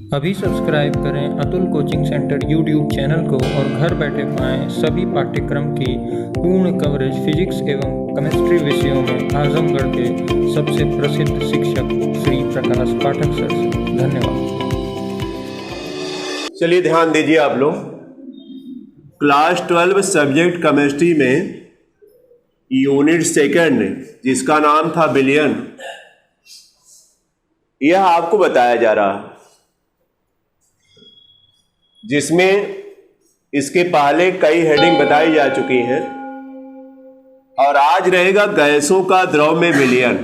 अभी सब्सक्राइब करें Atul coaching centre YouTube channel को और घर बैठे पाएं सभी पाठ्यक्रम की पूर्ण कवरेज फिजिक्स एवं केमिस्ट्री विषयों में आजमगढ़ के सबसे प्रसिद्ध शिक्षक श्री प्रकाश पाठक सर से। धन्यवाद। चलिए ध्यान दीजिए आप लोग, क्लास 12 सब्जेक्ट केमिस्ट्री में यूनिट सेकंड जिसका नाम था बिलियन, यह आपको बताया जा रहा है, जिसमें इसके पहले कई हेडिंग बताई जा चुकी हैं और आज रहेगा गैसों का द्रव में विलयन।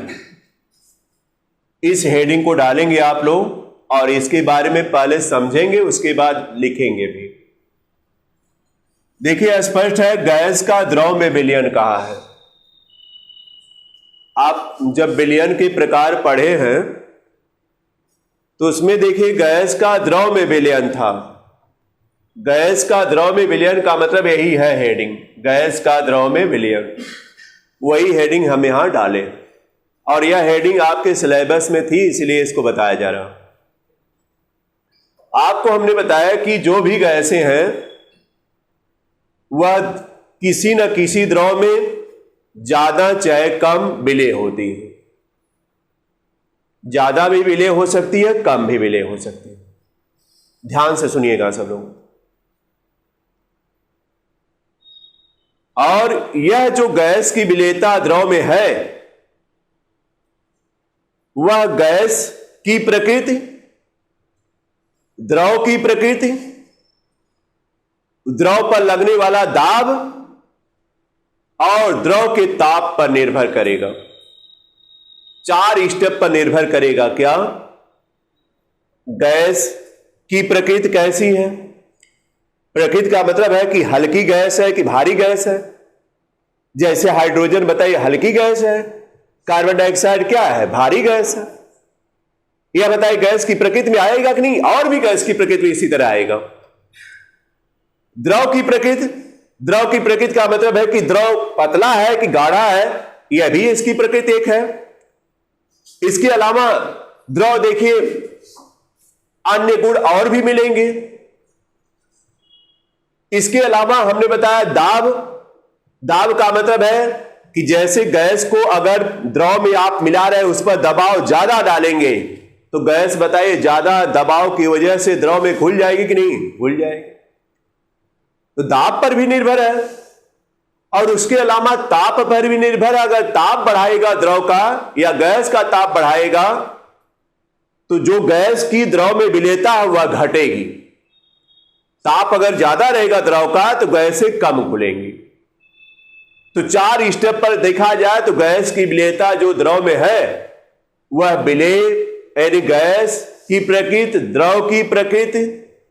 इस हेडिंग को डालेंगे आप लोग और इसके बारे में पहले समझेंगे, उसके बाद लिखेंगे भी। देखिए स्पष्ट है, गैस का द्रव में विलयन कहा है। आप जब विलयन के प्रकार पढ़े हैं तो उसमें देखिए गैस का द्रव में विलयन था। गैस का द्रव में विलयन का मतलब यही है हेडिंग, गैस का द्रव में विलयन। वही हेडिंग हम यहां डाले और यह हेडिंग आपके सिलेबस में थी, इसलिए इसको बताया जा रहा। आपको हमने बताया कि जो भी गैसें हैं वह किसी न किसी द्रव में ज्यादा चाहे कम विलय होती है। ज्यादा भी विलय हो सकती है, कम भी विलय हो सकती है। ध्यान से सुनिएगा सब लोग। और यह जो गैस की विलेयता द्रव में है वह गैस की प्रकृति, द्रव की प्रकृति, द्रव पर लगने वाला दाब और द्रव के ताप पर निर्भर करेगा। 4 स्टेप पर निर्भर करेगा। क्या? गैस की प्रकृति कैसी है? प्रकृति का मतलब है कि हल्की गैस है कि भारी गैस है। जैसे हाइड्रोजन बताइए हल्की गैस है, कार्बन डाइऑक्साइड क्या है? भारी गैस है। यह बताइए गैस की प्रकृति में आएगा कि नहीं? और भी गैस की प्रकृति इसी तरह आएगा। द्रव की प्रकृति, द्रव की प्रकृति का मतलब है कि द्रव पतला है कि गाढ़ा है, यह भी इसकी प्रकृति एक है। इसके अलावा द्रव देखिए अन्य गुण और भी मिलेंगे। इसके अलावा हमने बताया दाब, दाब का मतलब है कि जैसे गैस को अगर द्रव में आप मिला रहे हैं उस पर दबाव ज्यादा डालेंगे तो गैस बताइए ज्यादा दबाव की वजह से द्रव में घुल जाएगी कि नहीं? घुल जाएगी। तो दाब पर भी निर्भर है और उसके अलावा ताप पर भी निर्भर है। अगर ताप बढ़ाएगा द्रव का या गैस का ताप बढ़ाएगा तो जो गैस की द्रव में विलेयता है वह घटेगी। ताप अगर ज्यादा रहेगा द्रव का तो गैसें कम घुलेंगी। तो 4 स्टेप पर देखा जाए तो गैस की विलेयता जो द्रव में है वह विलेय यानी गैस की प्रकृति, द्रव की प्रकृति,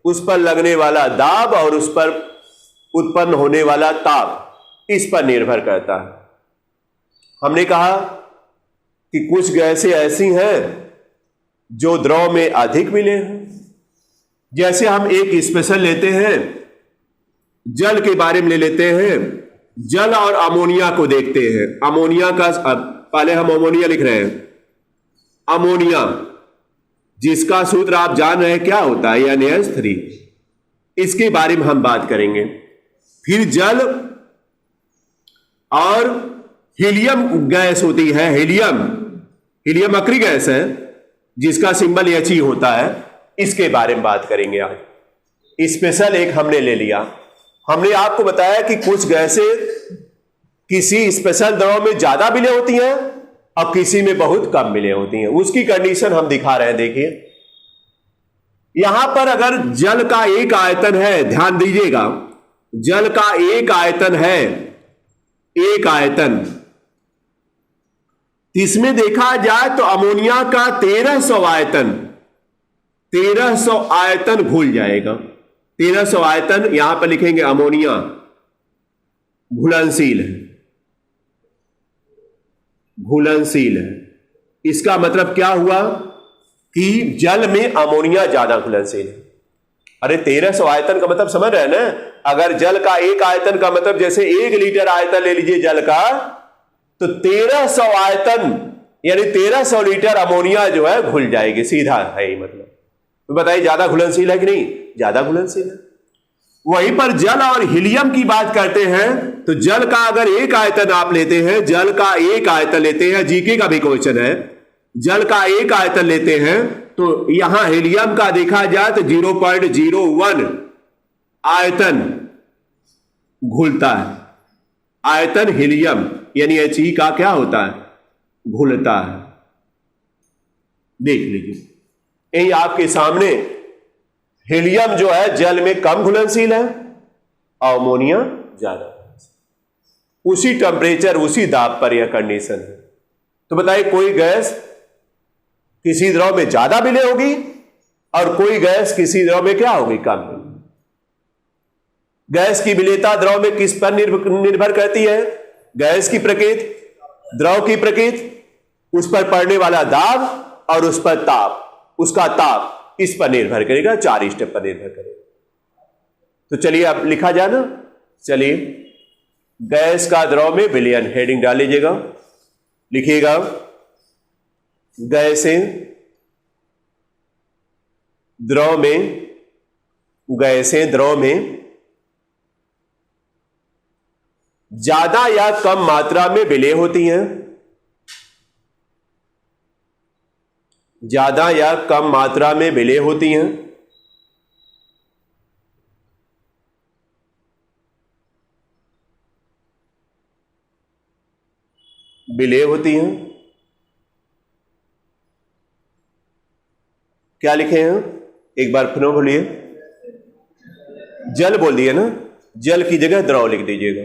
उस पर लगने वाला दाब और उस पर उत्पन्न होने वाला ताप, इस पर निर्भर करता है। हमने कहा कि कुछ गैसें ऐसी हैं जो द्रव में अधिक विलेय हैं। जैसे हम एक स्पेशल लेते हैं, जल के बारे में ले लेते हैं। जल और अमोनिया को देखते हैं। अमोनिया का पहले हम अमोनिया लिख रहे हैं। अमोनिया जिसका सूत्र आप जान रहे हैं क्या होता है, NH3। इसके बारे में हम बात करेंगे। फिर जल और हीलियम गैस होती है। हीलियम अक्रिय गैस है जिसका सिंबल He होता है। इसके बारे में बात करेंगे आज। स्पेशल एक हमने ले लिया। हमने आपको बताया कि कुछ गैसें किसी स्पेशल द्रव में ज्यादा विलय होती हैं और किसी में बहुत कम विलय होती हैं। उसकी कंडीशन हम दिखा रहे हैं। देखिए यहां पर अगर जल का एक आयतन है, ध्यान दीजिएगा, जल का एक आयतन है, एक आयतन, इसमें देखा जाए तो अमोनिया का 1300 आयतन, 1300 आयतन घुल जाएगा। 1300 आयतन यहां पर लिखेंगे। अमोनिया घुलनशील है, घुलनशील है। इसका मतलब क्या हुआ कि जल में अमोनिया ज्यादा घुलनशील है। अरे 1300 आयतन का मतलब समझ रहे हैं ना? अगर जल का एक आयतन का मतलब जैसे 1 लीटर आयतन ले लीजिए जल का, तो 1300 आयतन यानी 1300 लीटर अमोनिया जो है घुल जाएगी, सीधा है मतलब। तो बताइए ज्यादा घुलनशील है कि नहीं? ज्यादा घुलनशील है। वहीं पर जल और हीलियम की बात करते हैं तो जल का अगर एक आयतन आप लेते हैं, जल का एक आयतन लेते हैं, जीके का भी क्वेश्चन है, जल का एक आयतन लेते हैं तो यहां हीलियम का देखा जाए तो 0.01 आयतन घुलता है। आयतन हीलियम यानी He का क्या होता है? घुलता है। देख लीजिए यही आपके सामने हीलियम जो है जल में कम घुलनशील है, अमोनिया ज्यादा। उसी टेम्परेचर उसी दाब पर यह कंडीशन है। तो बताइए कोई गैस किसी द्रव में ज्यादा विलय होगी और कोई गैस किसी द्रव में क्या होगी? कम होगी। गैस की विलेयता द्रव में किस पर निर्भर करती है? गैस की प्रकृति, द्रव की प्रकृति, उस पर पड़ने वाला दाब और उस पर ताप, उसका ताप किस पर निर्भर करेगा? 4 स्टेप पर निर्भर करेगा। तो चलिए अब लिखा जाए ना। चलिए गैस का द्रव में विलयन, हेडिंग डाल लीजिएगा, लिखिएगा गैसें द्रव में, गैसें द्रव में ज्यादा या कम मात्रा में विलय होती हैं, ज्यादा या कम मात्रा में विलय होती हैं। विलय होती हैं। क्या लिखे हैं? एक बार फिर बोलिए। जल बोल दिए ना, जल की जगह द्रव लिख दीजिएगा।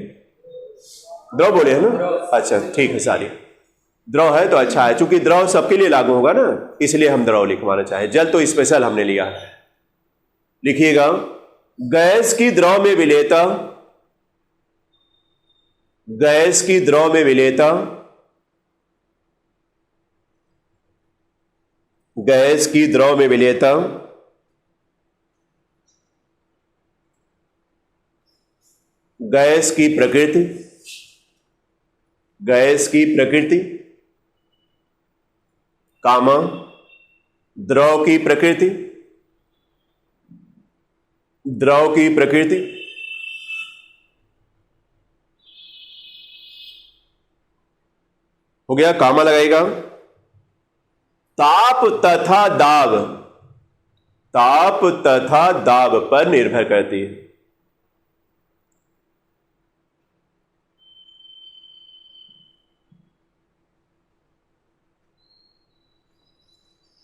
द्रव बोले है ना? अच्छा ठीक है, सारी द्रव है तो अच्छा है, क्योंकि द्रव सबके लिए लागू होगा ना, इसलिए हम द्रव लिखवाना चाहे। जल तो स्पेशल हमने लिया है। लिखिएगा गैस की द्रव में विलेयता, गैस की द्रव में विलेयता, गैस की द्रव में विलेयता गैस की प्रकृति, गैस की प्रकृति, कामा द्रव की प्रकृति, द्रव की प्रकृति, हो गया। कामा लगाएगा ताप तथा दाब, ताप तथा दाब पर निर्भर करती है।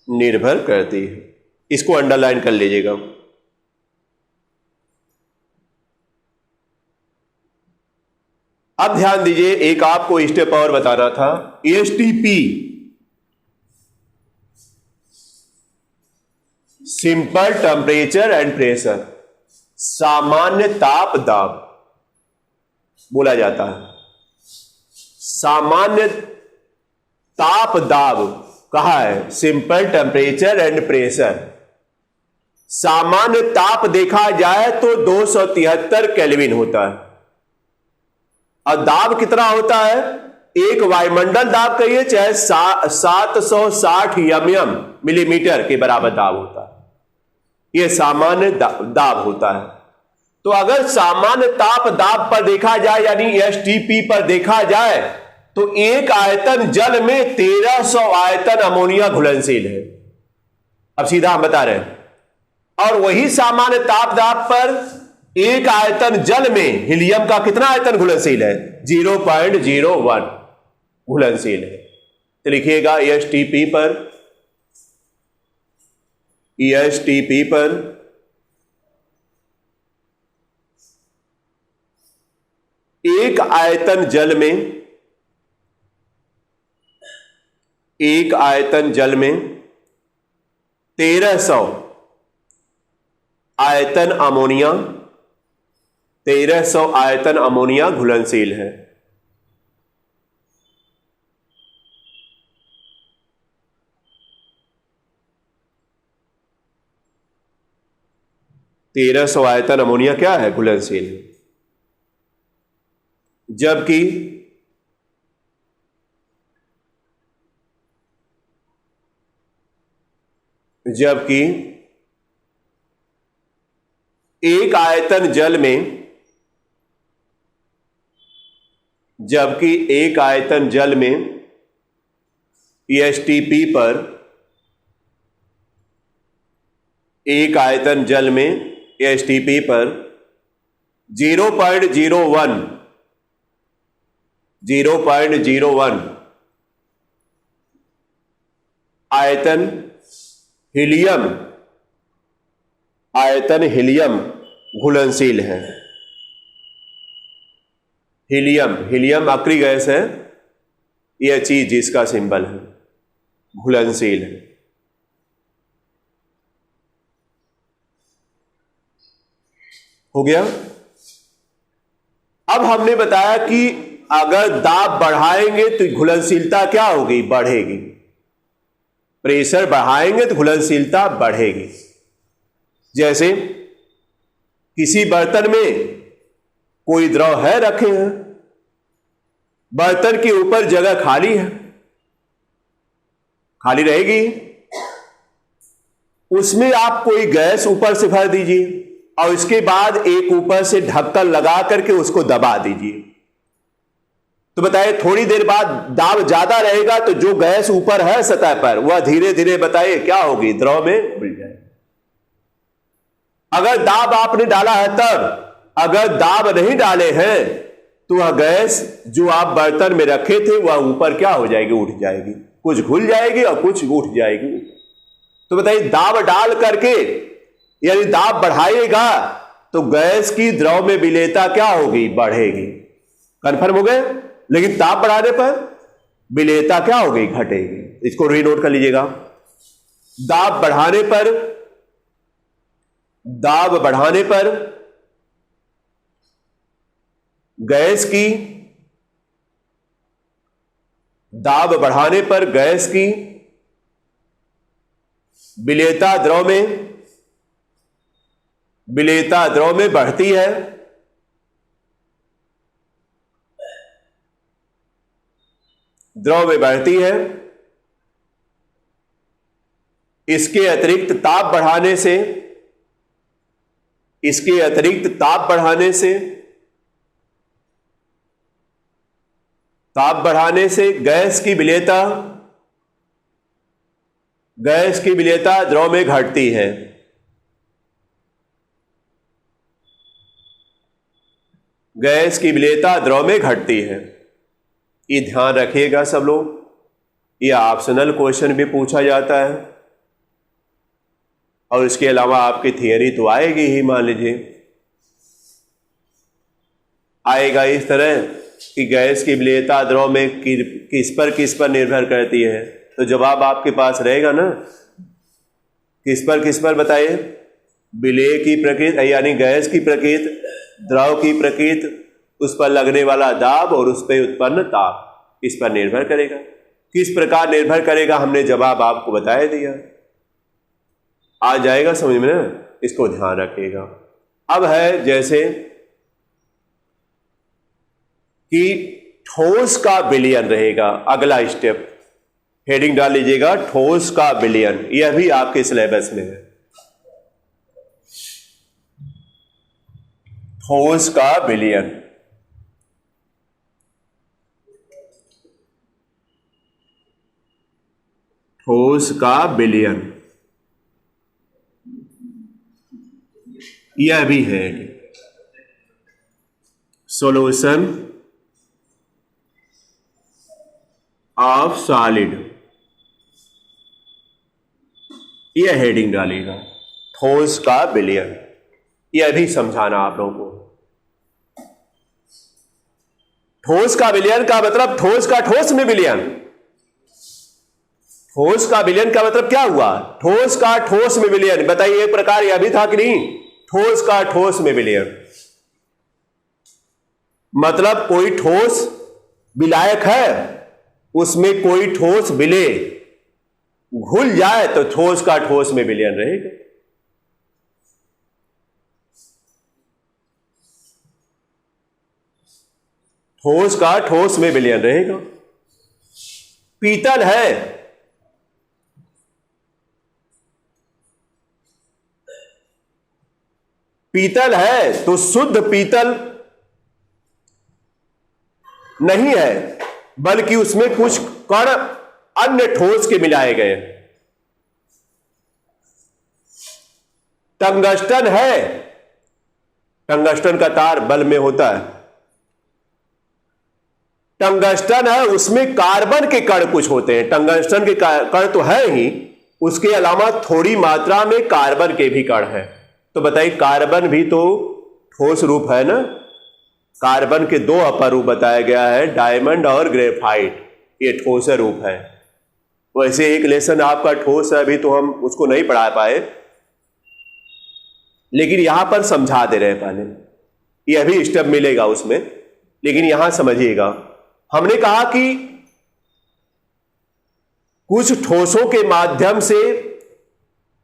निर्भर करती है, इसको अंडरलाइन कर लीजिएगा। अब ध्यान दीजिए, एक आपको स्टेप और बताना था। STP simple temperature and pressure, सामान्य ताप दाब बोला जाता है। सामान्य ताप दाब कहा है? Simple temperature and pressure. सामान्य ताप देखा जाए तो 273 केल्विन होता है, और दाब कितना होता है? एक वायुमंडल दाब कहिए चाहे 760 mm मिलीमीटर के बराबर दाब होता है। यह सामान्य दाब होता है। तो अगर सामान्य ताप दाब पर देखा जाए यानी एसटीपी पर देखा जाए तो एक आयतन जल में 1300 आयतन अमोनिया घुलनशील है। अब सीधा हम बता रहे हैं। और वही सामान्य ताप दाब पर एक आयतन जल में हीलियम का कितना आयतन घुलनशील है? 0.01 घुलनशील है। तो लिखिएगा एसटीपी पर, एसटीपी पर एक आयतन जल में, एक आयतन जल में 1300 आयतन अमोनिया, 1300 आयतन अमोनिया घुलनशील है। तेरह सौ आयतन अमोनिया क्या है? घुलनशील है। जबकि जबकि एक आयतन जल में, जबकि एक आयतन जल में एसटीपी पर, एक आयतन जल में एसटीपी पर 0.01 आयतन हीलियम घुलनशील है। हीलियम अक्रिय गैस है, यह चीज जिसका सिंबल है, घुलनशील है। हो गया। अब हमने बताया कि अगर दाब बढ़ाएंगे तो घुलनशीलता क्या होगी, बढ़ेगी। प्रेशर बढ़ाएंगे तो घुलनशीलता बढ़ेगी। जैसे किसी बर्तन में कोई द्रव है रखे हैं, बर्तन के ऊपर जगह खाली है, खाली रहेगी, उसमें आप कोई गैस ऊपर से भर दीजिए और इसके बाद एक ऊपर से ढक्कन लगा करके उसको दबा दीजिए। तो बताइए थोड़ी देर बाद दाब ज्यादा रहेगा तो जो गैस ऊपर है सतह पर वह धीरे धीरे बताइए क्या होगी, द्रव में मिल जाएगी। अगर दाब आपने डाला है तब, अगर दाब नहीं डाले हैं तो वह गैस जो आप बर्तन में रखे थे वह ऊपर क्या हो जाएगी, उठ जाएगी। कुछ घुल जाएगी और कुछ उठ जाएगी। तो बताइए दाब डाल करके यदि दाब बढ़ाइएगा तो गैस की द्रव में विलेयता क्या होगी, बढ़ेगी। कंफर्म हो गए। लेकिन दाब बढ़ाने पर विलेयता क्या होगी, घटेगी। इसको रीनोट कर लीजिएगा। दाब बढ़ाने पर गैस की, दाब बढ़ाने पर गैस की विलेयता द्रव में बढ़ती है। द्रव में बढ़ती है। इसके अतिरिक्त ताप बढ़ाने से गैस की विलेयता द्रव में घटती है। गैस की विलेयता द्रव में घटती है। ये ध्यान रखिएगा सब लोग। ये ऑप्शनल क्वेश्चन भी पूछा जाता है और इसके अलावा आपकी थियरी तो आएगी ही। मान लीजिए आएगा इस तरह कि गैस की विलेयता द्रव में किस पर निर्भर करती है। तो जवाब आपके पास रहेगा ना, किस पर बताइए, विलेय की प्रकृति यानी गैस की प्रकृति, द्रव की प्रकृति, उस पर लगने वाला दाब और उस पर उत्पन्न ताप, इस पर निर्भर करेगा। किस प्रकार निर्भर करेगा हमने जवाब आपको बताया दिया। आ जाएगा समझ में ना, इसको ध्यान रखिएगा। अब है जैसे कि ठोस का विलयन रहेगा, अगला स्टेप हेडिंग डाल लीजिएगा, ठोस का विलयन। यह भी आपके सिलेबस में है। ठोस का विलयन, ठोस का विलयन, यह भी है। सॉल्यूशन ऑफ सॉलिड, यह हेडिंग डालेगा, ठोस का विलयन। यह भी समझाना आप लोगों को। ठोस का विलयन का मतलब ठोस का ठोस में विलयन। ठोस का विलयन का मतलब क्या हुआ, ठोस का ठोस में विलयन। बताइए एक प्रकार यह भी था कि नहीं, ठोस का ठोस में विलयन। मतलब कोई ठोस विलायक है, उसमें कोई ठोस विलेय घुल जाए तो ठोस का ठोस में विलयन रहेगा। ठोस का ठोस में विलयन रहेगा। पीतल है, पीतल है तो शुद्ध पीतल नहीं है, बल्कि उसमें कुछ कण अन्य ठोस के मिलाए गए। टंगस्टन है, टंगस्टन का तार बल्ब में होता है। टंगस्टन है, उसमें कार्बन के कण कुछ होते हैं। टंगस्टन के कण तो है ही, उसके अलावा थोड़ी मात्रा में कार्बन के भी कण है। तो बताइए, कार्बन भी तो ठोस रूप है ना। कार्बन के दो अपर रूप बताया गया है, डायमंड और ग्रेफाइट, ये ठोस रूप है। वैसे एक लेसन आपका ठोस है, अभी तो हम उसको नहीं पढ़ा पाए, लेकिन यहां पर समझा दे रहे हैं पहले, यह भी स्टेप मिलेगा उसमें, लेकिन यहां समझिएगा। हमने कहा कि कुछ ठोसों के माध्यम से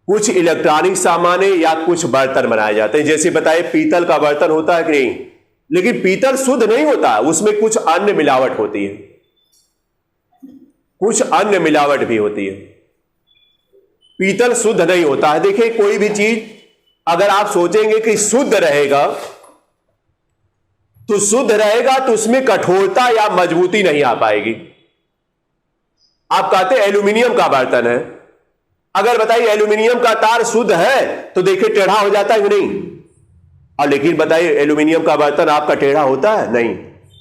कुछ इलेक्ट्रॉनिक सामान या कुछ बर्तन बनाए जाते हैं। जैसे बताए पीतल का बर्तन होता है कि नहीं, लेकिन पीतल शुद्ध नहीं होता, उसमें कुछ अन्य मिलावट होती है, कुछ अन्य मिलावट भी होती है। पीतल शुद्ध नहीं होता है। देखिए, कोई भी चीज अगर आप सोचेंगे कि शुद्ध रहेगा तो शुद्ध रहेगा तो उसमें कठोरता या मजबूती नहीं आ पाएगी। आप कहते हैं एल्यूमिनियम का बर्तन है, अगर बताइए एल्यूमिनियम का तार शुद्ध है तो देखिए टेढ़ा हो जाता है कि नहीं, और लेकिन बताइए एल्यूमिनियम का बर्तन आपका टेढ़ा होता है? नहीं।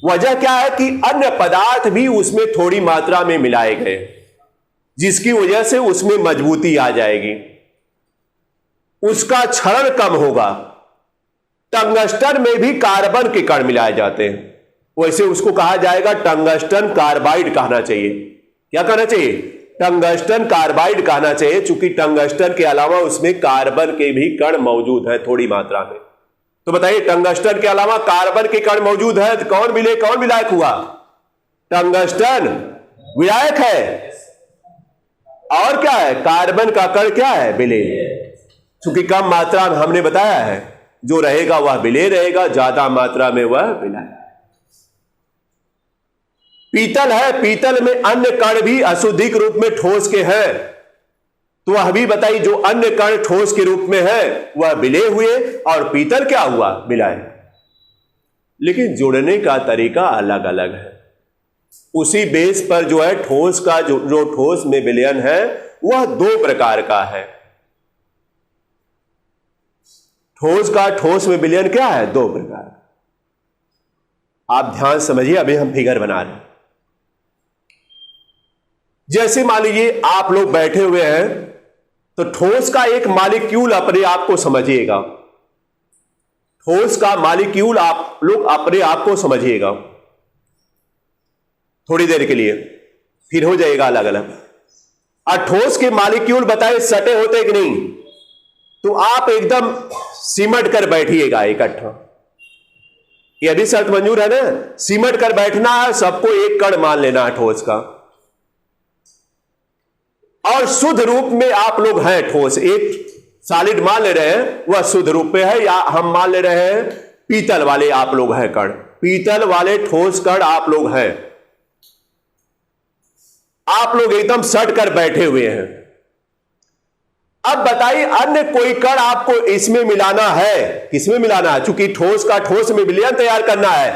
वजह क्या है कि अन्य पदार्थ भी उसमें थोड़ी मात्रा में मिलाए गए, जिसकी वजह से उसमें मजबूती आ जाएगी, उसका क्षरण कम होगा। टंगस्टन में भी कार्बन के कण मिलाए जाते हैं, वैसे उसको कहा जाएगा टंगस्टन कार्बाइड कहना चाहिए। क्या कहना चाहिए? टंगस्टन कार्बाइड कहना चाहिए, चूंकि टंगस्टन के अलावा उसमें कार्बन के भी कण मौजूद है थोड़ी मात्रा में। तो बताइए, टंगस्टन के अलावा कार्बन के कण मौजूद है, तो कौन विलायक हुआ? टंगस्टन विलायक है, और क्या है? कार्बन का कण क्या है? विलेय। चूंकि कम मात्रा में हमने बताया है, जो रहेगा वह विलेय रहेगा, ज्यादा मात्रा में वह विलायक। पीतल है, पीतल में अन्य कण भी अशुद्धिक रूप में ठोस के हैं, तो वह भी बताइए जो अन्य कण ठोस के रूप में है वह विलेय हुए, और पीतल क्या हुआ? विलायक। लेकिन जुड़ने का तरीका अलग अलग है। उसी बेस पर जो है ठोस का जो ठोस में विलयन है वह दो प्रकार का है। ठोस का ठोस में विलयन क्या है? दो प्रकार। आप ध्यान समझिए, अभी हम फिगर बना रहे हैं। जैसे मान लीजिए आप लोग बैठे हुए हैं, तो ठोस का एक मॉलिक्यूल अपने आप को समझिएगा। ठोस का मॉलिक्यूल आप लोग अपने आप को समझिएगा थोड़ी देर के लिए, फिर हो जाएगा अलग अलग। और ठोस के मॉलिक्यूल बताए सटे होते कि नहीं, तो आप एकदम सिमट कर बैठिएगा इकट्ठा। यह भी शर्त मंजूर है ना? सिमट कर बैठना है, सबको एक कण मान लेना है ठोस का, और शुद्ध रूप में आप लोग हैं ठोस। एक सॉलिड मान ले रहे हैं वह शुद्ध रूप में है, या हम मान ले रहे हैं पीतल वाले आप लोग हैं कण, पीतल वाले ठोस कण आप लोग हैं। आप लोग एकदम सट कर बैठे हुए हैं। अब बताइए अन्य कोई कण आपको इसमें मिलाना है, किसमें मिलाना है? चूंकि ठोस का ठोस में विलयन तैयार करना है,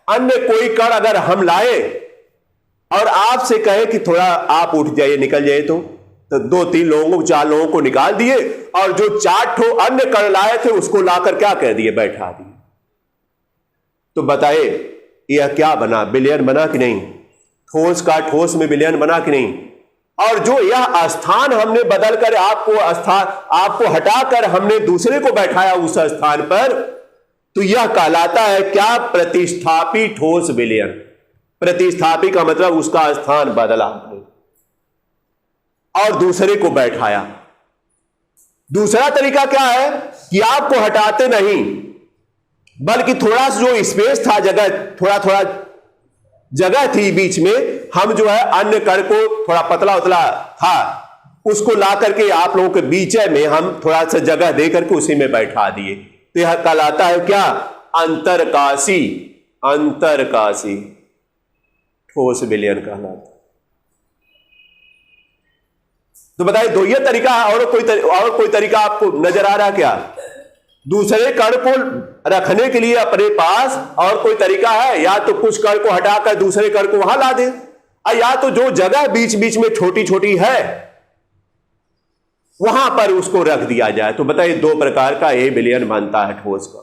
अन्य कोई कण अगर हम लाए और आपसे कहे कि थोड़ा आप उठ जाइए, निकल जाइए, तो दो तीन लोगों को, चार लोगों को निकाल दिए, और जो चार ठो अन्य कण लाए थे उसको लाकर क्या कह दिए? बैठा दिए। तो बताइए यह क्या बना? विलयन बना कि नहीं? ठोस का ठोस में विलयन बना कि नहीं? और जो यह स्थान हमने बदलकर आपको हटाकर हमने दूसरे को बैठाया उस स्थान पर, तो यह कहलाता है क्या? प्रतिस्थापी ठोस विलयन। प्रतिस्थापी का मतलब उसका स्थान बदला आपने और दूसरे को बैठाया। दूसरा तरीका क्या है कि आपको हटाते नहीं, बल्कि थोड़ा सा जो स्पेस था, जगह, थोड़ा थोड़ा जगह थी बीच में, हम जो है अन्य कण को थोड़ा पतला उतला था उसको ला करके आप लोगों के बीच में हम थोड़ा सा जगह दे करके उसी में बैठा दिए। तो यह कहलाता है क्या? अंतरकाशी। अंतरकाशी ठोस विलयन कहलाता। तो बताइए, दो ये तरीका है, और कोई तरीका आपको नजर आ रहा क्या? दूसरे कण को रखने के लिए अपने पास और कोई तरीका है? या तो कुछ कण को हटाकर दूसरे कण को वहां ला दे, या तो जो जगह बीच बीच में छोटी छोटी है वहां पर उसको रख दिया जाए। तो बताइए, दो प्रकार का ये विलयन बनता है ठोस का।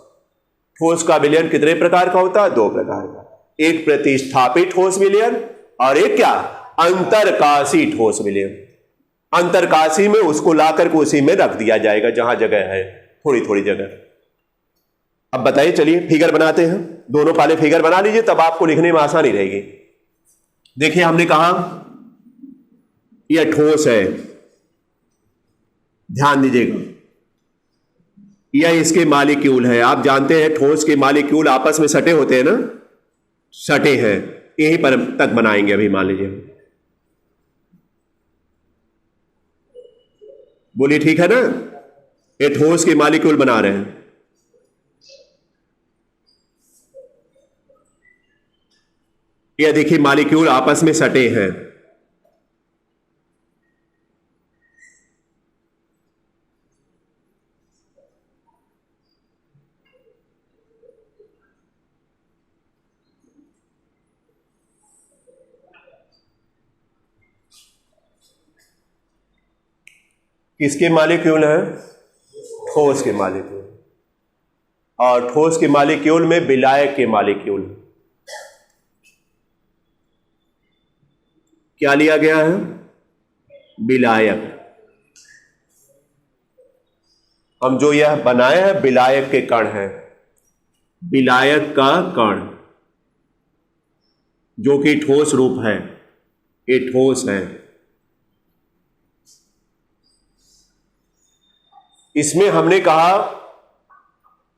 ठोस का विलयन कितने प्रकार का होता है? दो प्रकार का। एक प्रतिस्थापित ठोस विलयन और एक क्या? अंतरकाशी ठोस विलयन। अंतरकाशी में उसको लाकर के उसी में रख दिया जाएगा जहां जगह है, थोड़ी थोड़ी जगह। अब बताइए, चलिए फिगर बनाते हैं। दोनों पहले फिगर बना लीजिए, तब आपको लिखने में आसानी रहेगी। देखिए, हमने कहा यह ठोस है, ध्यान दीजिएगा, यह इसके मॉलिक्यूल है। आप जानते हैं ठोस के मॉलिक्यूल आपस में सटे होते हैं ना, सटे हैं, यहीं पर तक बनाएंगे अभी। मान लीजिए, बोलिए ठीक है ना? ये ठोस के मॉलिक्यूल बना रहे हैं। यह देखिए, मॉलिक्यूल आपस में सटे हैं। किसके मॉलिक्यूल है? ठोस के मॉलिक्यूल। और ठोस के मॉलिक्यूल में विलायक के मॉलिक्यूल। क्या लिया गया है? विलायक। हम जो यह बनाए हैं विलायक के कण हैं, विलायक का कण जो कि ठोस रूप है, ये ठोस है। इसमें हमने कहा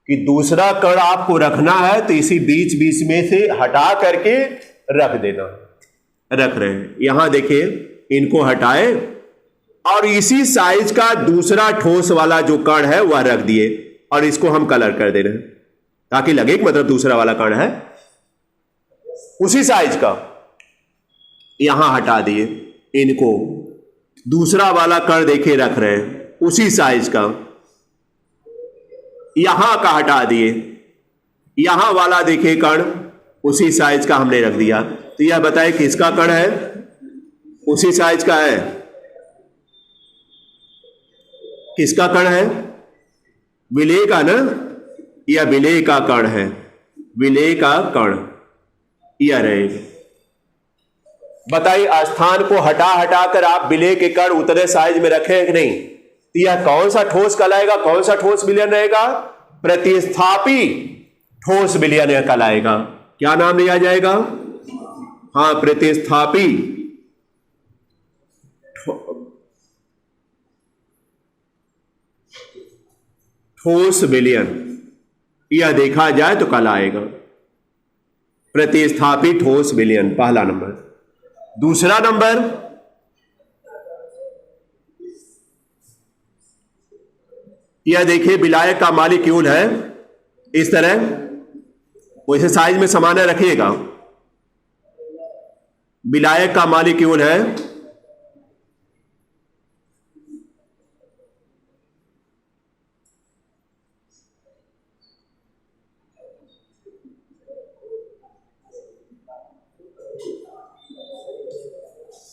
कि दूसरा कण आपको रखना है तो इसी बीच बीच में से हटा करके रख देना। रख रहे हैं, यहां देखिए, इनको हटाए और इसी साइज का दूसरा ठोस वाला जो कण है वह रख दिए और इसको हम कलर कर दे रहे हैं ताकि लगे कि मतलब दूसरा वाला कण है उसी साइज का। यहां हटा दिए इनको, दूसरा वाला कण देखिए रख रहे हैं उसी साइज का। यहां का हटा दिए, यहां वाला देखिए कण उसी साइज का हमने रख दिया। तो यह बताए किसका कण है? उसी साइज का है। किसका कण है? विलेय का ना? यह विलेय का कण है, विलेय का कण यह रहेगा। बताइए, स्थान को हटा हटा कर आप विलेय के कण उतने साइज में रखें कि नहीं? तो यह कौन सा ठोस कहलाएगा? कौन सा ठोस विलयन रहेगा? प्रतिस्थापी ठोस विलयन कहलाएगा। क्या नाम लिया जाएगा? हाँ, प्रतिस्थापी ठोस विलयन। यह देखा जाए तो कल आएगा प्रतिस्थापी ठोस विलयन, पहला नंबर। दूसरा नंबर, यह देखिए विलायक का मॉलिक्यूल है इस तरह, वैसे साइज में समाना रखिएगा। विलायक का मॉलिक्यूल है,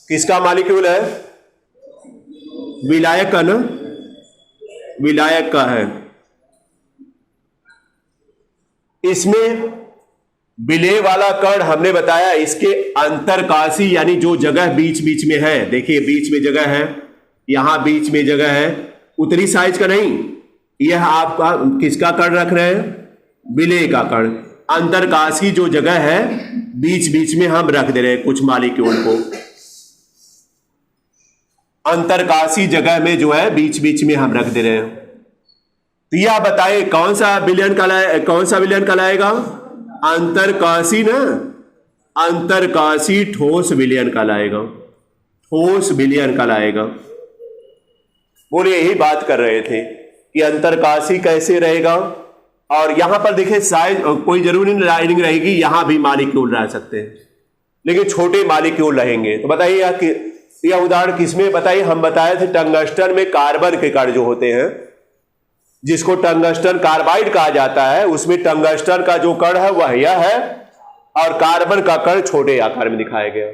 किसका मॉलिक्यूल है? विलायक का ना, विलायक का है। इसमें विलेय वाला कण हमने बताया इसके अंतरकाशी यानी जो जगह बीच बीच में है, देखिए बीच में जगह है, यहां बीच में जगह है, उतनी साइज का नहीं। यह आपका किसका कण रख रहे हैं? विलेय का कण। अंतरकाशी जो जगह है बीच बीच में हम रख दे रहे हैं कुछ मॉलिक्यूल को। अंतरकाशी जगह में जो है बीच बीच में हम रख दे रहे हैं। तो यह बताइए कौन सा विलयन कहलाएगा? अंतरकाशी ना, अंतरकाशी ठोस विलयन कहलाएगा, ठोस विलयन कहलाएगा। बोले यही बात कर रहे थे कि अंतरकाशी कैसे रहेगा। और यहां पर देखिए साइज कोई जरूरी लाइनिंग रहेगी, यहां भी मॉलिक्यूल रह सकते हैं लेकिन छोटे मॉलिक्यूल रहेंगे। तो बताइए यह उदाहरण किसमें बताइए? हम बताए थे टंगस्टन में कार्बन के कण जो होते हैं, जिसको टंगस्टन कार्बाइड कहा जाता है, उसमें टंगस्टन का जो कण है वह यह है और कार्बन का कण छोटे आकार में दिखाया गया।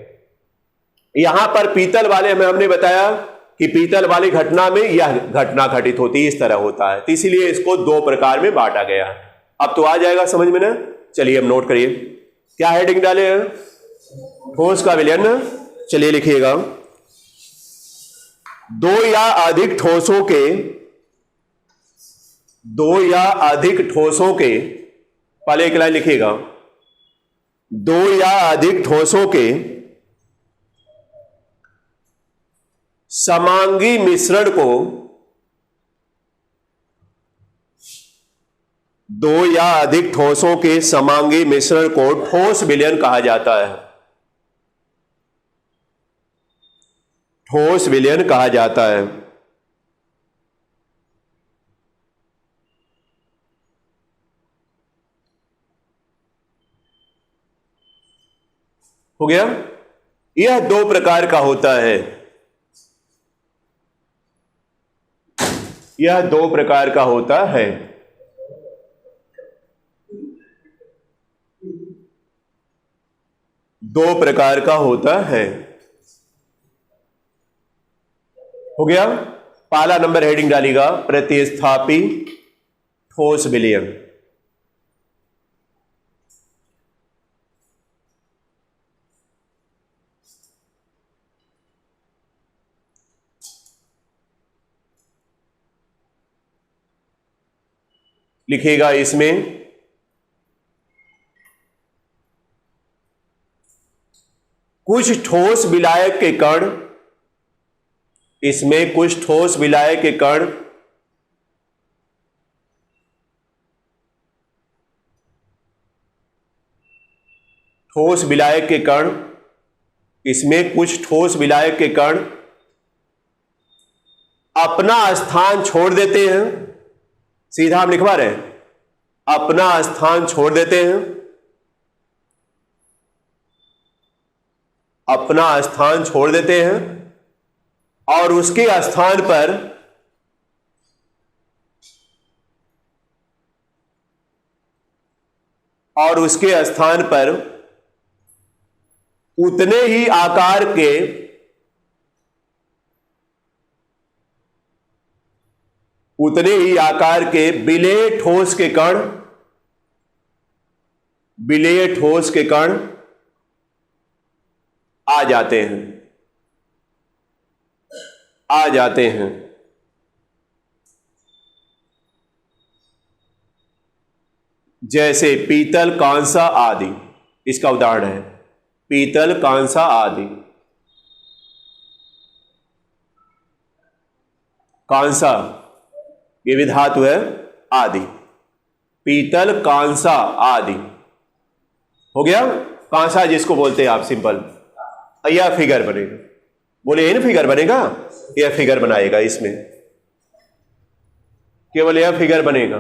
यहां पर पीतल वाले में हमने बताया कि पीतल वाली घटना में यह घटना घटित होती है, इस तरह होता है, तो इसीलिए इसको दो प्रकार में बांटा गया। अब तो आ जाएगा समझ में ना। चलिए अब नोट करिए, क्या हेडिंग डाले हैं? ठोस का विलयन। चलिए लिखिएगा, दो या अधिक ठोसों के पहले एक लाइन लिखिएगा, दो या अधिक ठोसों के समांगी मिश्रण को ठोस विलयन कहा जाता है। ठोस विलयन कहा जाता है। हो गया? यह दो प्रकार का होता है। यह दो प्रकार का होता है। दो प्रकार का होता है। हो गया? पहला नंबर हेडिंग डालिएगा, प्रतिस्थापी ठोस विलयन। लिखिएगा इसमें कुछ ठोस विलायक के कण, इसमें कुछ ठोस विलायक के कण ठोस विलायक के कण, इसमें कुछ ठोस विलायक के कण अपना स्थान छोड़ देते हैं। सीधा हम लिखवा रहे हैं, अपना स्थान छोड़ देते हैं। अपना स्थान छोड़ देते हैं और उसके स्थान पर उतने ही आकार के विलेय ठोस के कण आ जाते हैं। जैसे पीतल, कांसा आदि, इसका उदाहरण है पीतल, कांसा आदि। कांसा ये भी धातु है, आदि, पीतल, कांसा आदि। हो गया? कांसा जिसको बोलते हैं आप सिंपल। यह फिगर बनेगा, बोले इन फिगर बनेगा, यह फिगर बनाएगा, इसमें केवल यह फिगर बनेगा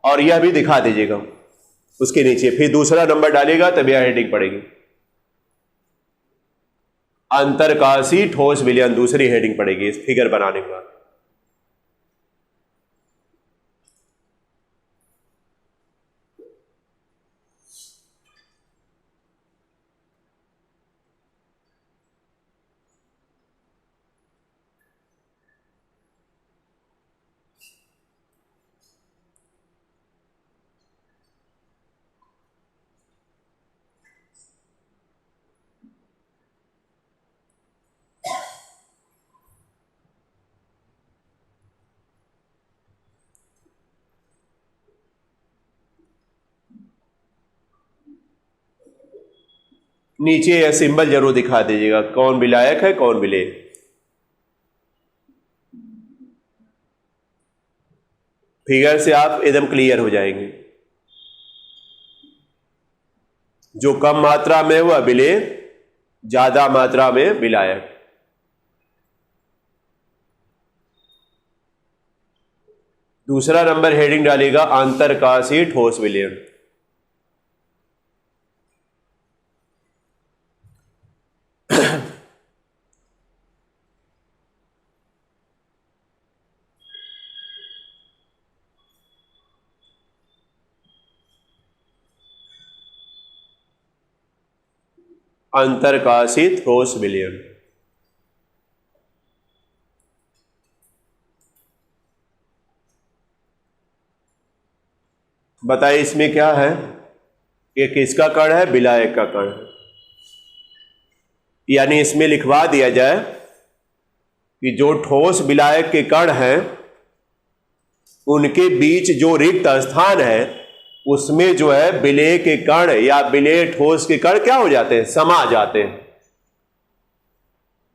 और यह भी दिखा दीजिएगा उसके नीचे। फिर दूसरा नंबर डालेगा तब यह हेडिंग पड़ेगी, अंतरकाशी ठोस विलयन, दूसरी हेडिंग पड़ेगी इस फिगर बनाने के बाद। नीचे यह सिंबल जरूर दिखा दीजिएगा, कौन विलायक है कौन विलेय। फिगर से आप एकदम क्लियर हो जाएंगे। जो कम मात्रा में वह विलेय, ज्यादा मात्रा में विलायक। दूसरा नंबर हेडिंग डालेगा, अंतरकाशी ठोस विलयन। अंतरकाशी ठोस विलयन। बताइए इसमें क्या है? ये किसका कण है? विलायक का कण है। यानी इसमें लिखवा दिया जाए कि जो ठोस विलायक के कण हैं उनके बीच जो रिक्त स्थान है उसमें जो है विलेय के कण या विलेय ठोस के कण क्या हो जाते हैं? समा जाते हैं।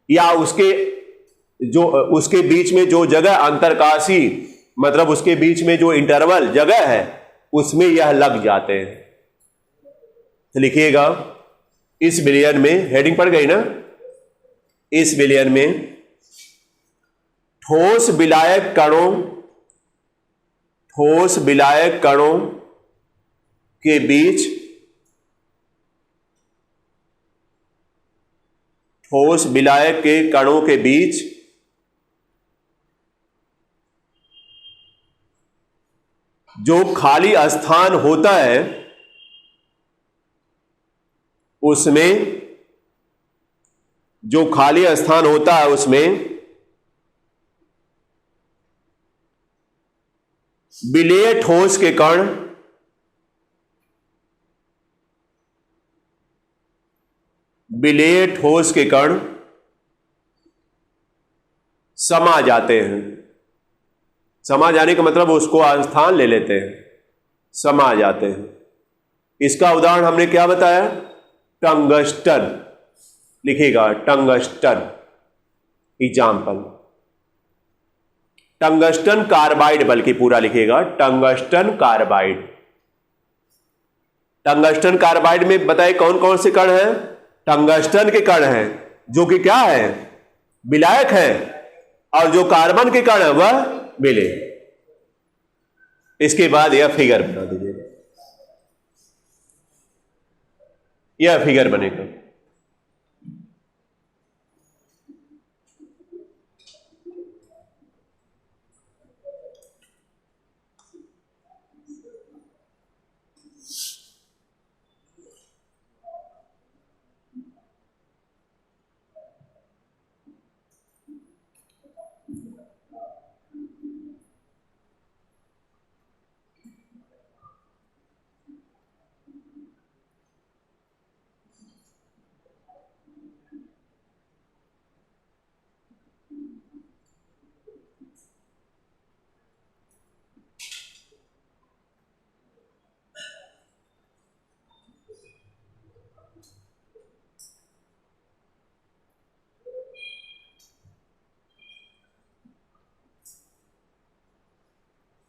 या उसके बीच में जो जगह अंतरकाशी, मतलब उसके बीच में जो इंटरवल जगह है उसमें यह लग जाते हैं। तो लिखिएगा इस विलयन में, हेडिंग पड़ गई ना, इस विलयन में ठोस विलायक कणों के बीच ठोस विलायक के कणों के बीच जो खाली स्थान होता है उसमें विलेय ठोस के कण समा जाते हैं। समा जाने का मतलब उसको स्थान ले लेते हैं, समा जाते हैं। इसका उदाहरण हमने क्या बताया? टंगस्टन। लिखिएगा टंगस्टन एग्जाम्पल। टंगस्टन कार्बाइड, बल्कि पूरा लिखिएगा टंगस्टन कार्बाइड। टंगस्टन कार्बाइड में बताए कौन कौन से कण हैं? टंगस्टन के कण हैं जो कि क्या है? विलायक है, और जो कार्बन के कण है वह विलेय। इसके बाद यह फिगर बना दीजिएगा, यह फिगर बनेगा।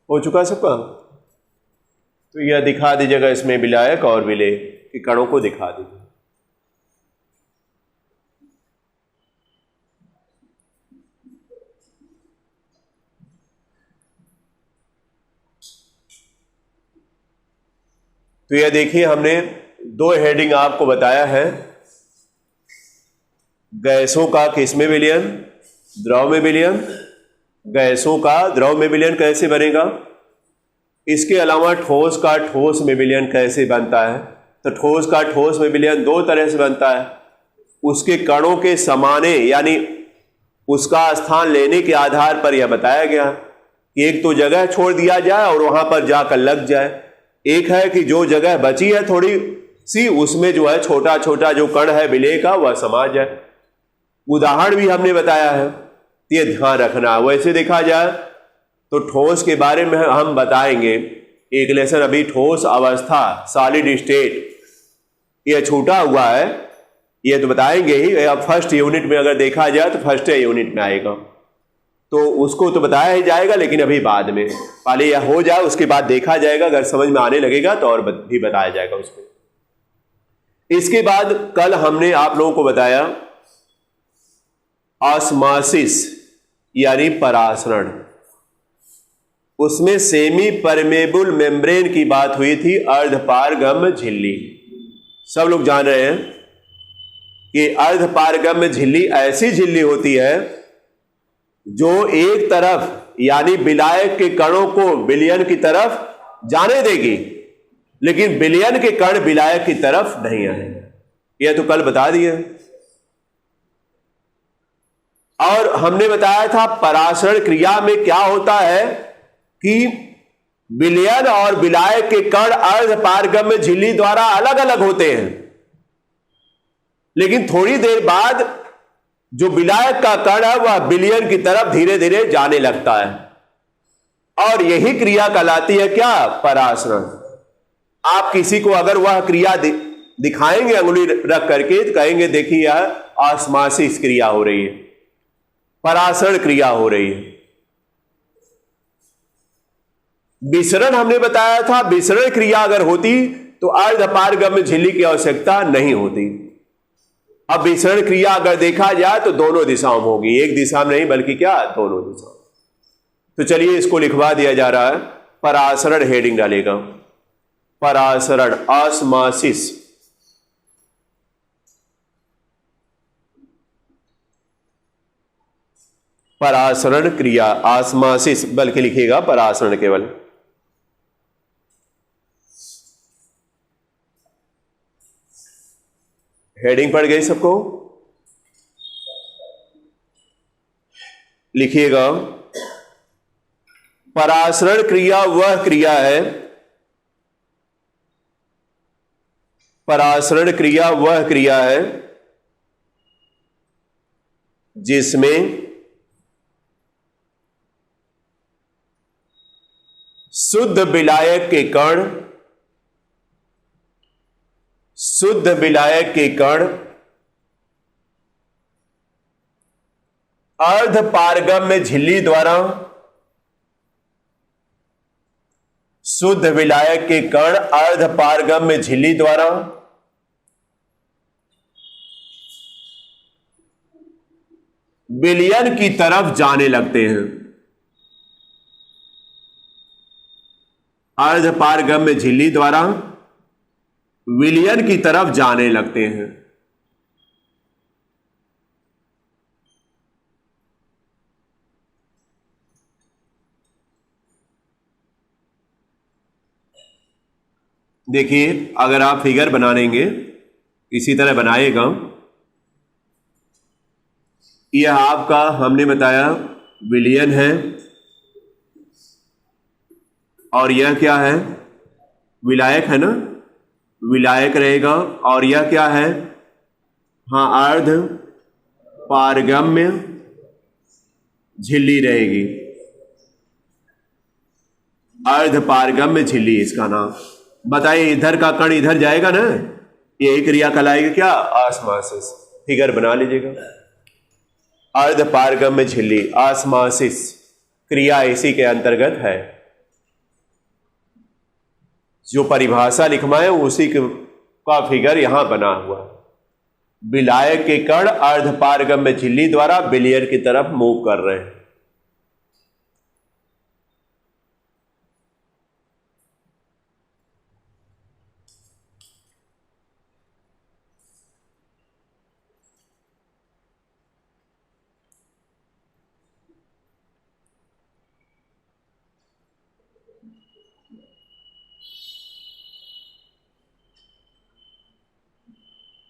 हो चुका सबका? तो यह दिखा दीजिएगा, इसमें विलायक और विलेय के कणों को दिखा दीजिए। तो यह देखिए, हमने दो हेडिंग आपको बताया है। गैसों का किसमें विलयन? द्रव में विलयन। गैसों का द्रव में विलयन कैसे बनेगा? इसके अलावा ठोस का ठोस में विलयन कैसे बनता है? तो ठोस का ठोस में विलयन दो तरह से बनता है। उसके कणों के समाने यानी उसका स्थान लेने के आधार पर यह बताया गया कि एक तो जगह छोड़ दिया जाए और वहां पर जाकर लग जाए। एक है कि जो जगह बची है थोड़ी सी, उसमें जो है छोटा छोटा जो कण है विलेय का वह समा जाए। उदाहरण भी हमने बताया है, ये ध्यान रखना। वैसे देखा जाए तो ठोस के बारे में हम बताएंगे एक लेसन, अभी ठोस अवस्था सॉलिड स्टेट यह छूटा हुआ है, यह तो बताएंगे ही। फर्स्ट यूनिट में अगर देखा जाए तो फर्स्ट यूनिट में आएगा, तो उसको तो बताया ही जाएगा, लेकिन अभी बाद में पहले यह हो जाए उसके बाद देखा जाएगा। अगर समझ में आने लगेगा तो और भी बताया जाएगा उसमें। इसके बाद कल हमने आप लोगों को बताया ऑस्मोसिस यानी परासरण। उसमें सेमी परमेबल मेम्ब्रेन की बात हुई थी, अर्धपारगम्य झिल्ली। सब लोग जान रहे हैं कि अर्धपारगम्य झिल्ली ऐसी झिल्ली होती है जो एक तरफ यानी विलायक के कणों को विलयन की तरफ जाने देगी, लेकिन विलयन के कण विलायक की तरफ नहीं आएंगे। यह तो कल बता दिया। और हमने बताया था परासरण क्रिया में क्या होता है कि विलयन और विलायक के कण अर्ध पारगम्य झिल्ली द्वारा अलग अलग होते हैं, लेकिन थोड़ी देर बाद जो विलायक का कण है वह विलयन की तरफ धीरे धीरे जाने लगता है, और यही क्रिया कहलाती है क्या? परासरण। आप किसी को अगर वह क्रिया दिखाएंगे अंगुली रख करके तो कहेंगे देखिए यह ऑस्मोसिस क्रिया हो रही है, परासरण क्रिया हो रही है। विसरण हमने बताया था, विसरण क्रिया अगर होती तो अर्धपारगम्य झिल्ली की आवश्यकता नहीं होती। अब विसरण क्रिया अगर देखा जाए तो दोनों दिशाओं में होगी, एक दिशा में नहीं बल्कि क्या? दोनों दिशाओं। तो चलिए इसको लिखवा दिया जा रहा है, परासरण हेडिंग डालेगा, परासरण ऑस्मोसिस। परासरण क्रिया ऑस्मोसिस बल्कि लिखिएगा परासरण केवल। हेडिंग पड़ गई सबको? लिखिएगा परासरण क्रिया वह क्रिया है, परासरण क्रिया वह क्रिया है जिसमें शुद्ध विलायक के कण, शुद्ध विलायक के कण अर्धपारगम्य झिल्ली द्वारा, शुद्ध विलायक के कण अर्धपारगम्य झिल्ली द्वारा विलयन की तरफ जाने लगते हैं। अर्धपारगम्य झिल्ली द्वारा विलयन की तरफ जाने लगते हैं। देखिए अगर आप फिगर बनाएंगे इसी तरह बनाएगा, यह आपका हमने बताया विलयन है, और यह क्या है? विलायक है ना, विलायक रहेगा। और यह क्या है? हाँ, अर्ध पारगम्य झिल्ली रहेगी, अर्ध पारगम्य झिल्ली इसका नाम। बताइए इधर का कण इधर जाएगा ना, यही क्रिया कहलाएगी क्या? ऑस्मोसिस। फिगर बना लीजिएगा, अर्ध पारगम्य झिल्ली ऑस्मोसिस क्रिया इसी के अंतर्गत है। जो परिभाषा लिखवाए उसी का फिगर यहां बना हुआ है। विलायक के कण अर्धपारगम्य झिल्ली द्वारा विलयन की तरफ मूव कर रहे हैं।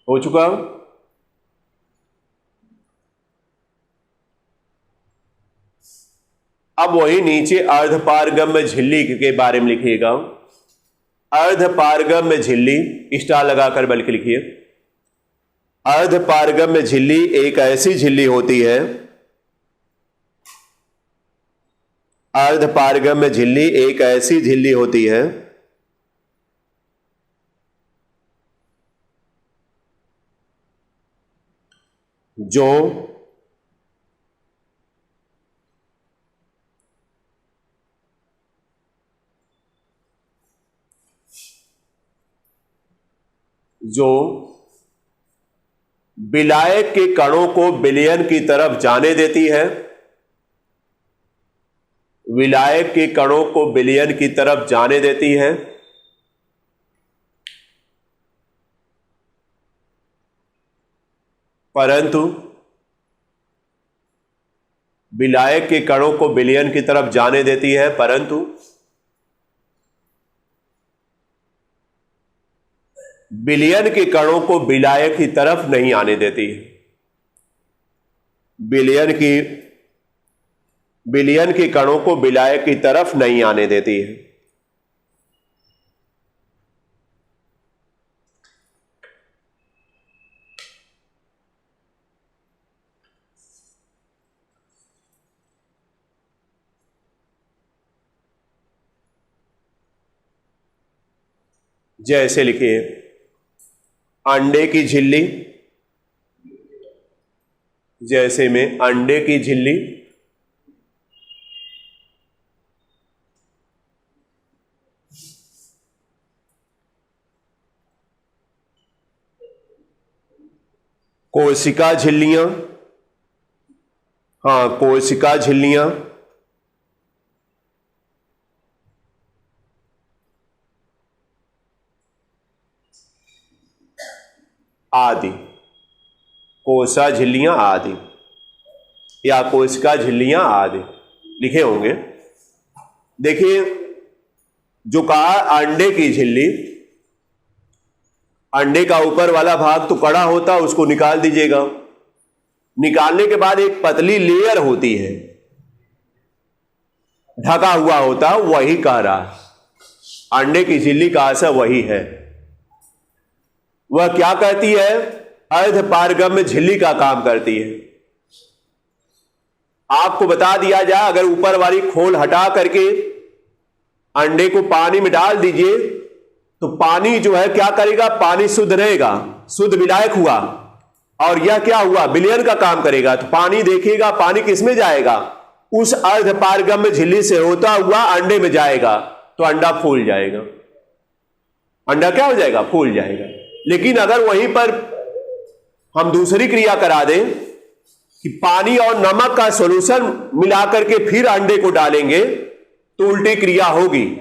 हो चुका? अब वही नीचे अर्धपारगम्य झिल्ली के बारे में लिखिएगा। अर्धपारगम्य झिल्ली स्टार लगाकर बल्कि लिखिए, अर्धपारगम्य झिल्ली एक ऐसी झिल्ली होती है, अर्धपारगम्य झिल्ली एक ऐसी झिल्ली होती है जो विलायक के कणों को विलयन की तरफ जाने देती है, विलायक के कणों को विलयन की तरफ जाने देती है, परंतु विलायक के कणों को विलयन की तरफ जाने देती है, परंतु विलयन के कणों को विलायक की तरफ नहीं आने देती है। विलयन के कणों को विलायक की तरफ नहीं आने देती है। जैसे लिखिए अंडे की झिल्ली, जैसे में अंडे की झिल्ली, कोशिका झिल्लियां, कोशिका झिल्लियां, आदि, कोशिका झिल्लियां आदि या कोशिका झिल्लियां आदि लिखे होंगे। देखिए जो कहा अंडे की झिल्ली, अंडे का ऊपर वाला भाग तो कड़ा होता, उसको निकाल दीजिएगा। निकालने के बाद एक पतली लेयर होती है, ढका हुआ होता, वही कह रहा अंडे की झिल्ली का असर वही है। वह क्या कहती है? अर्धपारगम्य झिल्ली का काम करती है। आपको बता दिया जाए, अगर ऊपर वाली खोल हटा करके अंडे को पानी में डाल दीजिए तो पानी जो है क्या करेगा? पानी शुद्ध रहेगा, शुद्ध विलायक हुआ, और यह क्या हुआ? विलयन का काम करेगा। तो पानी देखिएगा, पानी किसमें जाएगा? उस अर्धपारगम्य झिल्ली से होता हुआ अंडे में जाएगा, तो अंडा फूल जाएगा। अंडा क्या हो जाएगा? फूल जाएगा। लेकिन अगर वहीं पर हम दूसरी क्रिया करा दें कि पानी और नमक का सॉल्यूशन मिलाकर के फिर अंडे को डालेंगे, तो उल्टी क्रिया होगी।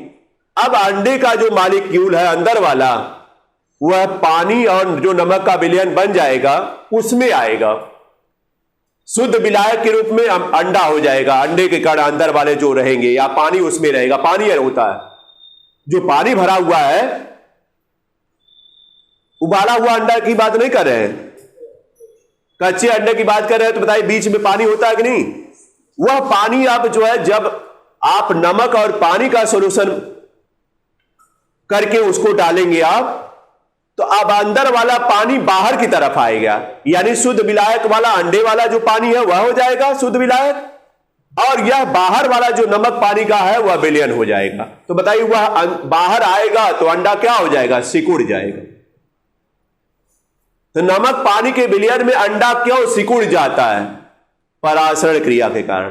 अब अंडे का जो मॉलिक्यूल है अंदर वाला, वह पानी और जो नमक का विलयन बन जाएगा उसमें आएगा, शुद्ध विलायक के रूप में अंडा हो जाएगा। अंडे के कण अंदर वाले जो रहेंगे, या पानी उसमें रहेगा। पानी होता है, जो पानी भरा हुआ है, उबाला हुआ अंडा की बात नहीं कर रहे हैं, कच्चे अंडे की बात कर रहे हैं। तो बताइए बीच में पानी होता है कि नहीं? वह पानी अब जो है, जब आप नमक और पानी का सॉल्यूशन करके उसको डालेंगे आप, तो अब अंदर वाला पानी बाहर की तरफ आएगा, यानी शुद्ध विलायक वाला अंडे वाला जो पानी है वह हो जाएगा शुद्ध विलायक, और यह बाहर वाला जो नमक पानी का है वह विलयन हो जाएगा। तो बताइए वह बाहर आएगा तो अंडा क्या हो जाएगा? सिकुड़ जाएगा। तो नमक पानी के विलयन में अंडा क्यों सिकुड़ जाता है? परासरण क्रिया के कारण।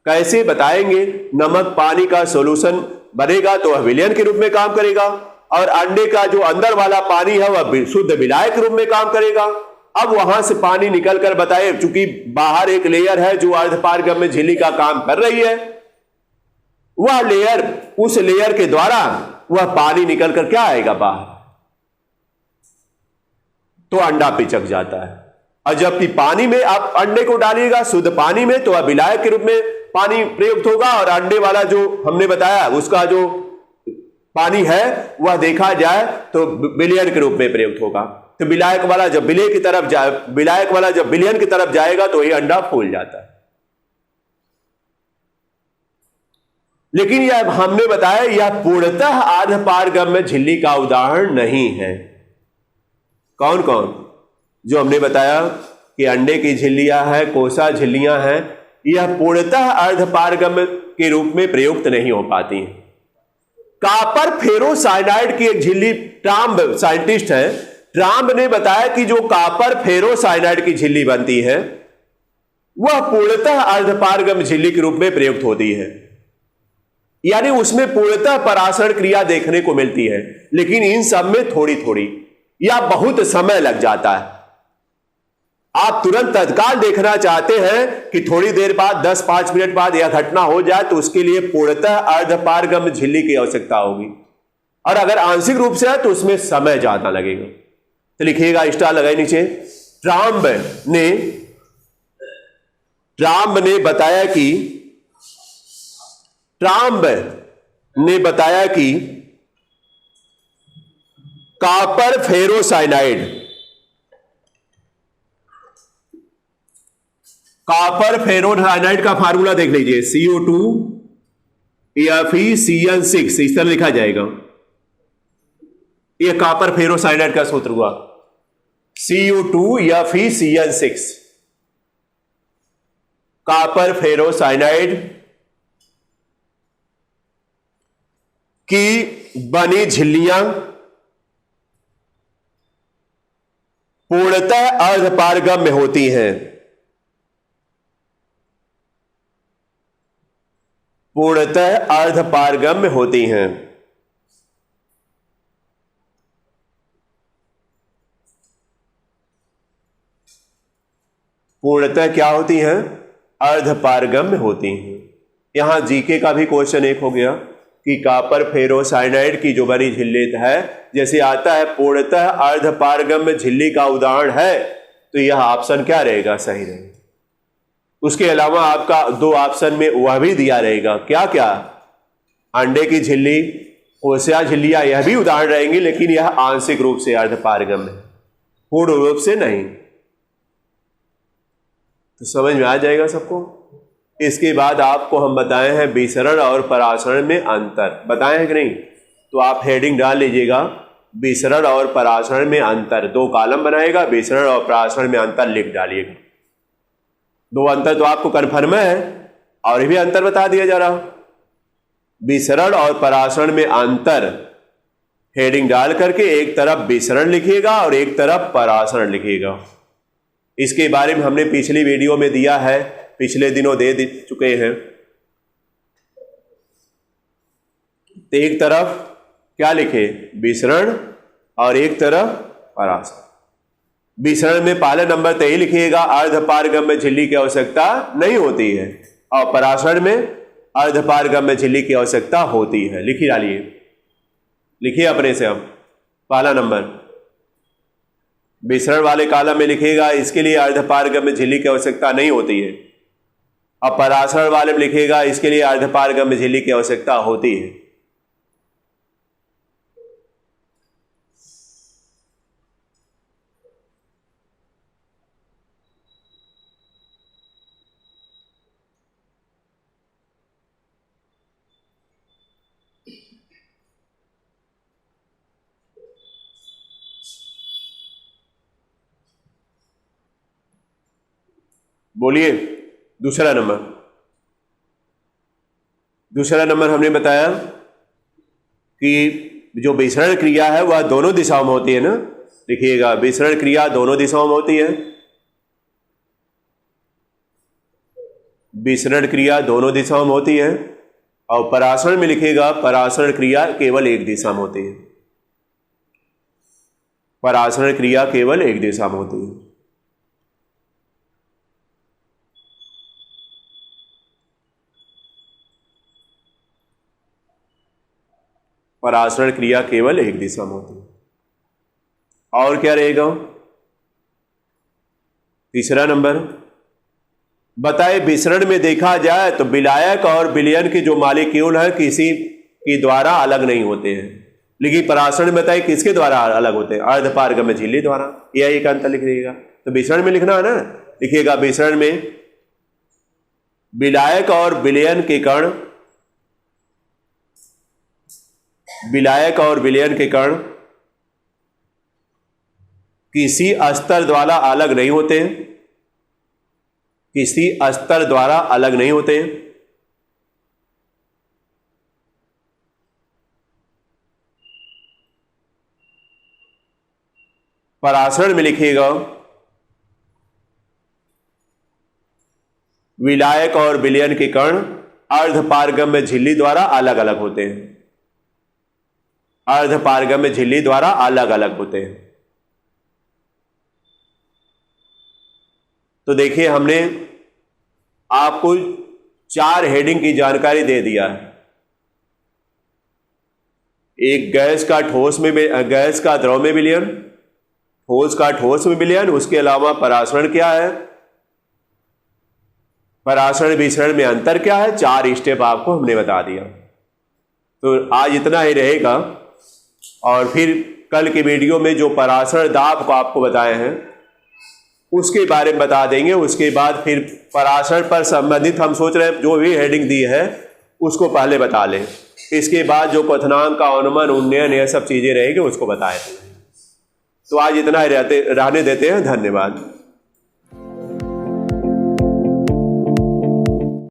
कैसे बताएंगे? नमक पानी का सॉल्यूशन बनेगा तो वह विलयन के रूप में काम करेगा, और अंडे का जो अंदर वाला पानी है वह शुद्ध विलायक के रूप में काम करेगा। अब वहां से पानी निकलकर, बताए चूंकि बाहर एक लेयर है जो अर्धपारगम्य झिल्ली का काम कर रही है, वह लेयर, उस लेयर के द्वारा वह पानी निकलकर क्या आएगा? बाहर, तो अंडा पिचक जाता है। और जबकि पानी में आप अंडे को डालिएगा शुद्ध पानी में, तो वह विलायक के रूप में पानी प्रयुक्त होगा, और अंडे वाला जो हमने बताया उसका जो पानी है वह देखा जाए तो विलयन के रूप में प्रयुक्त होगा। तो विलायक वाला जब विलय की तरफ जाए, विलायक वाला जब विलयन की तरफ जाएगा तो ये अंडा फूल जाता है। लेकिन यह हमने बताया यह पूर्णतः अर्धपारगम्य झिल्ली का उदाहरण नहीं है। कौन कौन? जो हमने बताया कि अंडे की झिल्लियां हैं, कोसा झिल्लियां हैं, यह पूर्णतः अर्धपारगम्य के रूप में प्रयुक्त नहीं हो पाती हैं। कॉपर फेरोसाइनाइड की एक झिल्ली, ट्राम्ब साइंटिस्ट है, ट्राम्ब ने बताया कि जो कॉपर फेरोसाइनाइड की झिल्ली बनती है वह पूर्णतः अर्धपारगम्य झिल्ली के रूप में प्रयुक्त होती है, यानी उसमें पूर्णतः परासरण क्रिया देखने को मिलती है। लेकिन इन सब में थोड़ी थोड़ी या बहुत समय लग जाता है। आप तुरंत तत्काल देखना चाहते हैं कि थोड़ी देर बाद 10-5 मिनट बाद यह घटना हो जाए, तो उसके लिए पूर्णतः अर्धपारगम्य झिल्ली की आवश्यकता होगी, और अगर आंशिक रूप से है तो उसमें समय ज्यादा लगेगा। तो लिखिएगा, स्टार लगाए नीचे। ट्राम्ब ने बताया कि कॉपर फेरोसाइनाइड। कॉपर फेरोसाइनाइड का फार्मूला देख लीजिए, CO2 FeCN6 इस तरह लिखा जाएगा। यह कॉपर फेरोसाइनाइड का सूत्र हुआ, CO2 FeCN6। कॉपर फेरोसाइनाइड की बनी झिल्लियां पूर्णतः अर्धपारगम्य होती हैं। पूर्णतः अर्धपारगम्य होती हैं। पूर्णतः क्या होती हैं? अर्धपारगम्य होती हैं। यहां जीके का भी क्वेश्चन एक हो गया कि कॉपर फेरोसाइनाइड की जो बनी झिल्ली है, जैसे आता है पूर्णतः अर्धपारगम्य झिल्ली का उदाहरण है, तो यह ऑप्शन क्या रहेगा? सही रहेगा। उसके अलावा आपका 2 ऑप्शन में वह भी दिया रहेगा, क्या क्या? अंडे की झिल्ली, ओसिया झिल्लियां, यह भी उदाहरण रहेंगी, लेकिन यह आंशिक रूप से अर्धपारगम्य है, पूर्ण रूप से नहीं। तो समझ में आ जाएगा सबको। इसके बाद आपको हम बताए हैं विसरण और परासरण में अंतर, बताए हैं कि नहीं? तो आप हेडिंग डाल लीजिएगा, विसरण और परासरण में अंतर। 2 कॉलम बनाएगा, विसरण और परासरण में अंतर लिख डालिएगा। 2 अंतर तो आपको कन्फर्म है, और भी अंतर बता दिया जा रहा। विसरण और परासरण में अंतर हेडिंग डाल करके एक तरफ विसरण लिखिएगा और एक तरफ परासरण लिखिएगा। इसके बारे में हमने पिछली वीडियो में दिया है, पिछले दिनों दे चुके हैं। तो एक तरफ क्या लिखे? विसरण, और एक तरफ परासरण। विसरण में पहले नंबर तो यही लिखिएगा, अर्धपारगम्य झिल्ली की आवश्यकता नहीं होती है, और परासरण में अर्धपारगम्य झिल्ली की आवश्यकता होती है। लिखी डालिए, लिखिए अपने से। अब पहला नंबर विसरण वाले कॉलम में लिखिएगा, इसके लिए अर्धपारगम्य झिल्ली की आवश्यकता नहीं होती है। अब परासरण वाले में लिखिएगा, इसके लिए अर्धपारगम्य झिल्ली की आवश्यकता होती है। बोलिए। दूसरा नंबर हमने बताया कि जो विसरण क्रिया है वह दोनों दिशाओं में होती है ना। लिखिएगा, विसरण क्रिया दोनों दिशाओं में होती है। विसरण क्रिया दोनों दिशाओं में होती है। और परासरण में लिखिएगा, परासरण क्रिया केवल एक दिशा में होती है। परासरण क्रिया केवल एक दिशा में होती है। परासरण क्रिया केवल एक दिशा में होती है। और क्या रहेगा? तीसरा नंबर बताए, विसरण में देखा जाए तो विलायक और विलयन के जो मॉलिक्यूल है किसी के द्वारा अलग नहीं होते हैं, लेकिन परासरण में बताए किसके द्वारा अलग होते हैं? अर्धपारगम्य झिल्ली द्वारा। यह एक अंतर लिख लीजिएगा। तो विसरण में लिखना है ना, लिखिएगा विसरण में विलायक और विलयन के कण, विलायक और विलयन के कण किसी स्तर द्वारा अलग नहीं होते, किसी स्तर द्वारा अलग नहीं होते। परासरण में लिखिएगा, विलायक और विलयन के कण अर्धपारगम्य झिल्ली द्वारा अलग अलग होते हैं। अर्धपारगम्य झिल्ली द्वारा अलग अलग होते हैं। तो देखिए, हमने आपको 4 हेडिंग की जानकारी दे दिया है। एक गैस का ठोस में, गैस का द्रव में विलयन, ठोस का ठोस में विलयन। उसके अलावा परासरण क्या है, परासरण विसरण में अंतर क्या है। 4 स्टेप आपको हमने बता दिया। तो आज इतना ही रहेगा, और फिर कल की वीडियो में जो पराशर दाब को आपको बताए हैं उसके बारे में बता देंगे। उसके बाद फिर पराशर पर संबंधित हम सोच रहे हैं जो भी हेडिंग दी है उसको पहले बता लें, इसके बाद जो क्वथनांक का अनुमान उन्नयन ये सब चीज़ें रहेंगी उसको बताएं। तो आज इतना रहने देते हैं, धन्यवाद।